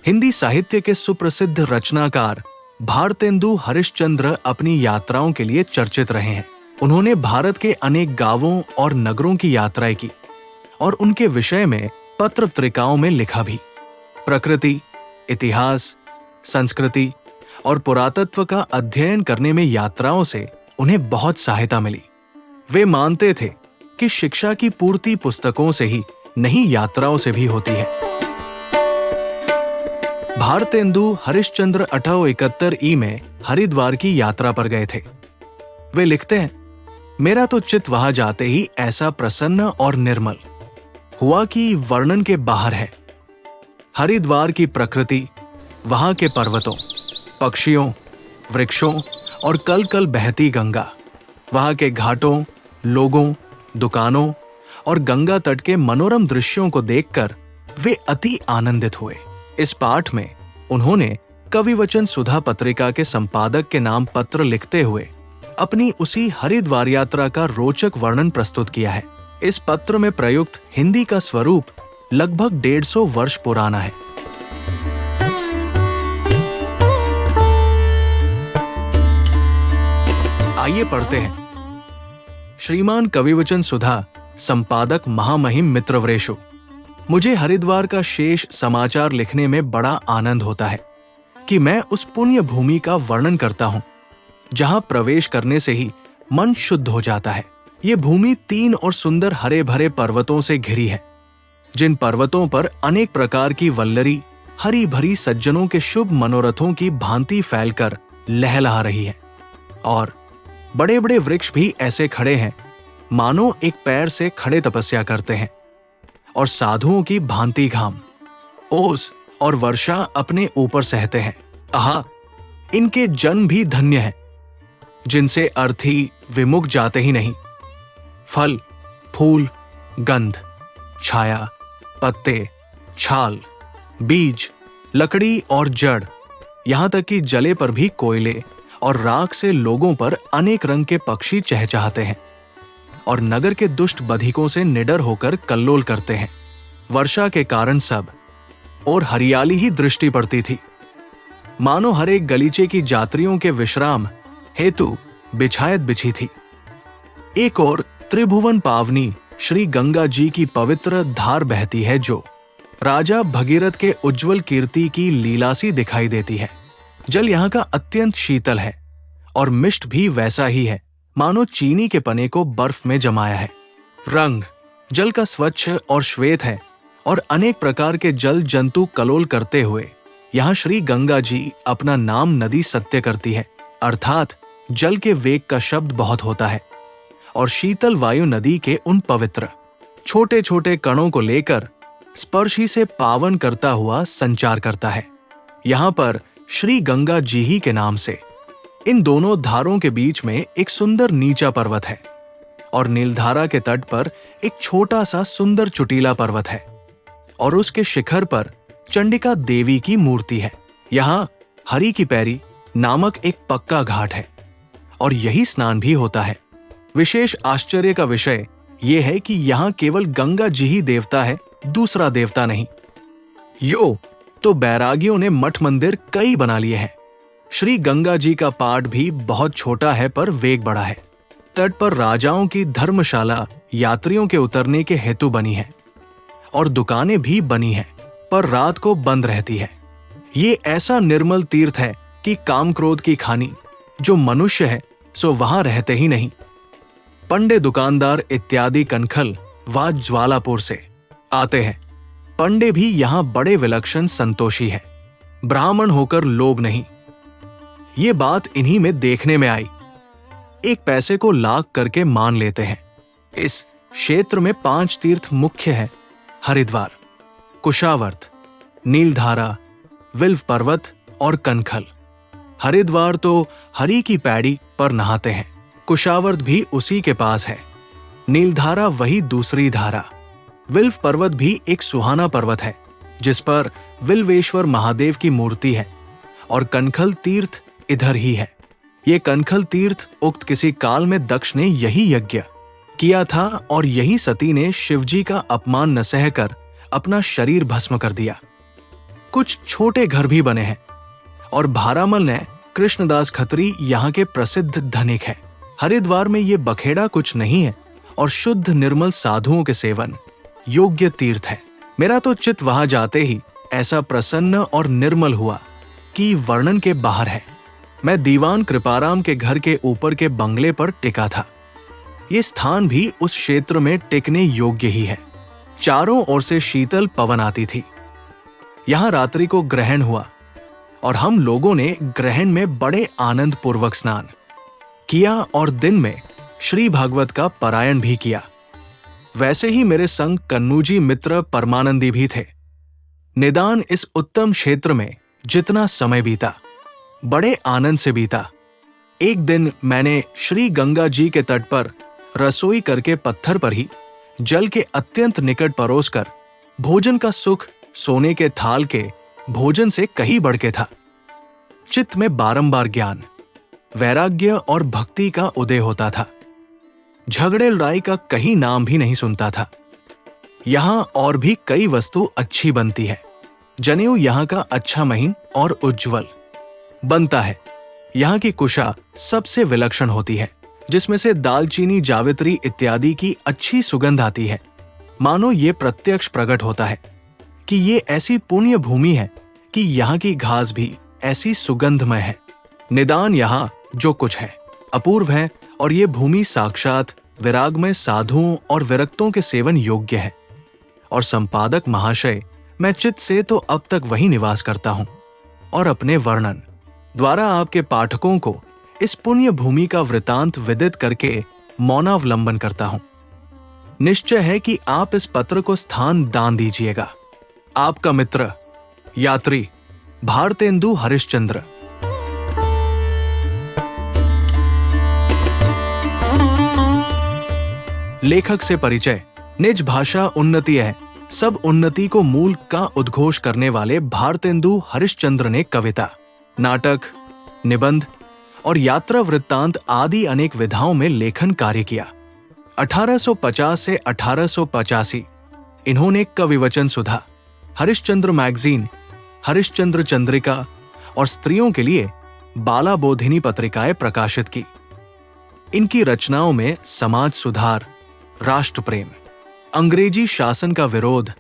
हिंदी साहित्य के सुप्रसिद्ध रचनाकार भारतेंदु हरिश्चंद्र अपनी यात्राओं के लिए चर्चित रहे हैं। उन्होंने भारत के अनेक गांवों और नगरों की यात्राएं की और उनके विषय में पत्र पत्रिकाओं में लिखा भी। प्रकृति, इतिहास, संस्कृति और पुरातत्व का अध्ययन करने में यात्राओं से उन्हें बहुत सहायता मिली। वे मानते थे कि शिक्षा की पूर्ति पुस्तकों से ही नहीं, यात्राओं से भी होती है। भारतेंदु हरिश्चंद्र 1871 ई में हरिद्वार की यात्रा पर गए थे। वे लिखते हैं, मेरा तो चित्त वहां जाते ही ऐसा प्रसन्न और निर्मल हुआ कि वर्णन के बाहर है। हरिद्वार की प्रकृति, वहां के पर्वतों, पक्षियों, वृक्षों और कल कल बहती गंगा, वहां के घाटों, लोगों, दुकानों और गंगा तट के मनोरम दृश्यों को देखकर वे अति आनंदित हुए। इस पाठ में उन्होंने कविवचन सुधा पत्रिका के संपादक के नाम पत्र लिखते हुए अपनी उसी हरिद्वार यात्रा का रोचक वर्णन प्रस्तुत किया है। इस पत्र में प्रयुक्त हिंदी का स्वरूप लगभग 150 वर्ष पुराना है। आइए पढ़ते हैं। श्रीमान कविवचन सुधा संपादक महामहिम मित्रवरेशु, मुझे हरिद्वार का शेष समाचार लिखने में बड़ा आनंद होता है कि मैं उस पुण्य भूमि का वर्णन करता हूं जहां प्रवेश करने से ही मन शुद्ध हो जाता है। ये भूमि 3 और सुंदर हरे भरे पर्वतों से घिरी है, जिन पर्वतों पर अनेक प्रकार की वल्लरी हरी भरी सज्जनों के शुभ मनोरथों की भांति फैलकर लहलहा रही है। और बड़े बड़े वृक्ष भी ऐसे खड़े हैं मानो एक पैर से खड़े तपस्या करते हैं। और साधुओं की भांति घाम, ओस और वर्षा अपने ऊपर सहते हैं। आहा, इनके जन भी धन्य हैं, जिनसे अर्थी विमुख जाते ही नहीं। फल, फूल, गंध, छाया, पत्ते, छाल, बीज, लकड़ी और जड़, यहां तक कि जले पर भी कोयले और राख से लोगों पर अनेक रंग के पक्षी चहचहाते हैं और नगर के दुष्ट बधिकों से निडर होकर कल्लोल करते हैं। वर्षा के कारण सब और हरियाली ही दृष्टि पड़ती थी, मानो हर एक गलीचे की यात्रियों के विश्राम हेतु बिछायत बिछी थी। एक और त्रिभुवन पावनी श्री गंगा जी की पवित्र धार बहती है, जो राजा भगीरथ के उज्जवल कीर्ति की लीला सी दिखाई देती है। जल यहाँ का अत्यंत शीतल है और मिष्ट भी वैसा ही है मानो चीनी के पने को बर्फ में जमाया है। रंग जल का स्वच्छ और श्वेत है और अनेक प्रकार के जल जंतु कलोल करते हुए यहाँ श्री गंगा जी अपना नाम नदी सत्य करती है, अर्थात जल के वेग का शब्द बहुत होता है और शीतल वायु नदी के उन पवित्र छोटे छोटे कणों को लेकर स्पर्श ही से पावन करता हुआ संचार करता है। यहाँ पर श्री गंगा जी ही के नाम से इन दोनों धारों के बीच में एक सुंदर नीचा पर्वत है और नीलधारा के तट पर एक छोटा सा सुंदर चुटीला पर्वत है और उसके शिखर पर चंडिका देवी की मूर्ति है। यहाँ हरि की पैरी नामक एक पक्का घाट है और यही स्नान भी होता है। विशेष आश्चर्य का विषय यह है कि यहाँ केवल गंगा जी ही देवता है, दूसरा देवता नहीं। यो तो बैरागियों ने मठ मंदिर कई बना लिए हैं। श्री गंगा जी का पाट भी बहुत छोटा है पर वेग बड़ा है। तट पर राजाओं की धर्मशाला यात्रियों के उतरने के हेतु बनी है और दुकानें भी बनी हैं, पर रात को बंद रहती है। ये ऐसा निर्मल तीर्थ है कि काम क्रोध की खानी जो मनुष्य है सो वहां रहते ही नहीं। पंडे दुकानदार इत्यादि कनखल व ज्वालापुर से आते हैं। पंडे भी यहाँ बड़े विलक्षण संतोषी है, ब्राह्मण होकर लोभ नहीं। ये बात इन्हीं में देखने में आई। एक पैसे को लाख करके मान लेते हैं। इस क्षेत्र में 5 तीर्थ मुख्य है: हरिद्वार, कुशावर्त, नीलधारा, विल्व पर्वत और कनखल। हरिद्वार तो हरि की पैड़ी पर नहाते हैं, कुशावर्त भी उसी के पास है, नीलधारा वही दूसरी धारा। विल्व पर्वत भी एक सुहाना पर्वत है जिस पर विल्वेश्वर महादेव की मूर्ति है और कनखल तीर्थ इधर ही है। ये कनखल तीर्थ उक्त किसी काल में दक्ष ने यही यज्ञ किया था और यही सती ने शिवजी का अपमान न सहकर अपना शरीर भस्म कर दिया। कुछ छोटे घर भी बने हैं। और भारामल ने कृष्णदास खत्री यहाँ के प्रसिद्ध धनिक है। हरिद्वार में ये बखेड़ा कुछ नहीं है और शुद्ध निर्मल साधुओं के सेवन योग्य तीर्थ है। मेरा तो चित्त वहां जाते ही ऐसा प्रसन्न और निर्मल हुआ कि वर्णन के बाहर है। मैं दीवान कृपाराम के घर के ऊपर के बंगले पर टिका था। ये स्थान भी उस क्षेत्र में टिकने योग्य ही है। चारों ओर से शीतल पवन आती थी। यहां रात्रि को ग्रहण हुआ और हम लोगों ने ग्रहण में बड़े आनंद पूर्वक स्नान किया और दिन में श्री भागवत का पारायण भी किया। वैसे ही मेरे संग कन्नूजी मित्र परमानंदी भी थे। निदान इस उत्तम क्षेत्र में जितना समय बीता बड़े आनंद से बीता। एक दिन मैंने श्री गंगा जी के तट पर रसोई करके पत्थर पर ही जल के अत्यंत निकट परोसकर भोजन का सुख सोने के थाल के भोजन से कहीं बढ़ के था। चित्त में बारंबार ज्ञान, वैराग्य और भक्ति का उदय होता था। झगड़े लड़ाई का कहीं नाम भी नहीं सुनता था। यहां और भी कई वस्तु अच्छी बनती है। जनेऊ यहां का अच्छा महीन और उज्जवल बनता है। यहां की कुशा सबसे विलक्षण होती है, जिसमें से दालचीनी, जावित्री इत्यादि की अच्छी सुगंध आती है। मानो ये प्रत्यक्ष प्रकट होता है कि ये ऐसी पुण्य भूमि है कि यहाँ की घास भी ऐसी सुगंधमय है। निदान यहाँ जो कुछ है अपूर्व है और ये भूमि साक्षात विरागमय साधुओं और विरक्तों के सेवन योग्य है। और संपादक महाशय, मैं चित्त से तो अब तक वही निवास करता हूँ और अपने वर्णन द्वारा आपके पाठकों को इस पुण्य भूमि का वृतांत विदित करके मौनावलंबन करता हूँ। निश्चय है कि आप इस पत्र को स्थान दान दीजिएगा। आपका मित्र यात्री भारतेंदु हरिश्चंद्र। लेखक से परिचय। निज भाषा उन्नति है, सब उन्नति को मूल का उद्घोष करने वाले भारतेंदु हरिश्चंद्र ने कविता, नाटक, निबंध और यात्रा वृत्तांत आदि अनेक विधाओं में लेखन कार्य किया। 1850 से 1885 इन्होंने कविवचन सुधा, हरिश्चंद्र मैगजीन, हरिश्चंद्र चंद्रिका और स्त्रियों के लिए बाला बोधिनी पत्रिकाएं प्रकाशित की। इनकी रचनाओं में समाज सुधार, राष्ट्र प्रेम, अंग्रेजी शासन का विरोध,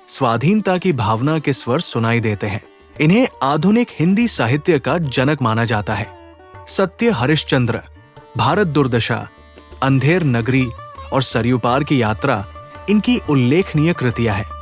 स्वाधीनता की भावना के स्वर सुनाई देते हैं। इन्हें आधुनिक हिंदी साहित्य का जनक माना जाता है। सत्य हरिश्चंद्र, भारत दुर्दशा, अंधेर नगरी और सरयू पार की यात्रा इनकी उल्लेखनीय कृतियां हैं।